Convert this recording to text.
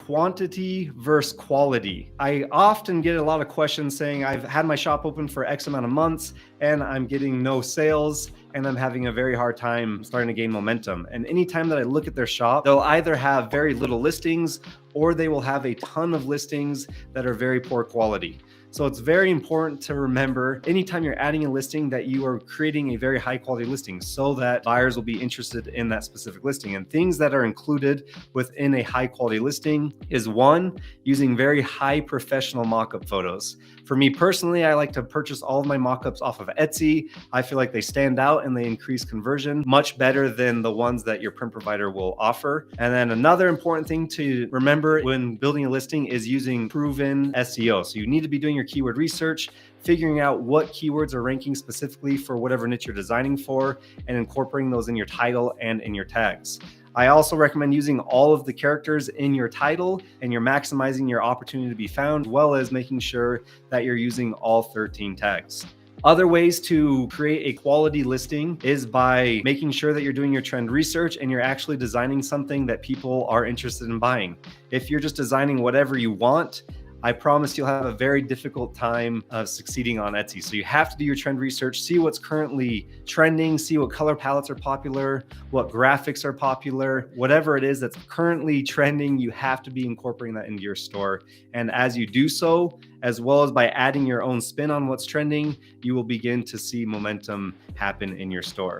quantity versus quality. I often get a lot of questions saying I've had my shop open for X amount of months and I'm getting no sales and I'm having a very hard time starting to gain momentum. And anytime that I look at their shop, they'll either have very little listings or they will have a ton of listings that are very poor quality. So it's very important to remember anytime you're adding a listing that you are creating a very high quality listing so that buyers will be interested in that specific listing. And things that are included within a high quality listing is one, using very high professional mockup photos. For me personally, I like to purchase all of my mockups off of Etsy. I feel like they stand out and they increase conversion much better than the ones that your print provider will offer. And then another important thing to remember when building a listing is using proven SEO. So you need to be doing your keyword research, figuring out what keywords are ranking specifically for whatever niche you're designing for, and incorporating those in your title and in your tags. I also recommend using all of the characters in your title and you're maximizing your opportunity to be found, as well as making sure that you're using all 13 tags. Other ways to create a quality listing is by making sure that you're doing your trend research and you're actually designing something that people are interested in buying. If you're just designing whatever you want, I promise you'll have a very difficult time of succeeding on Etsy. So you have to do your trend research, see what's currently trending, see what color palettes are popular, what graphics are popular, whatever it is that's currently trending, you have to be incorporating that into your store. And as you do so, as well as by adding your own spin on what's trending, you will begin to see momentum happen in your store.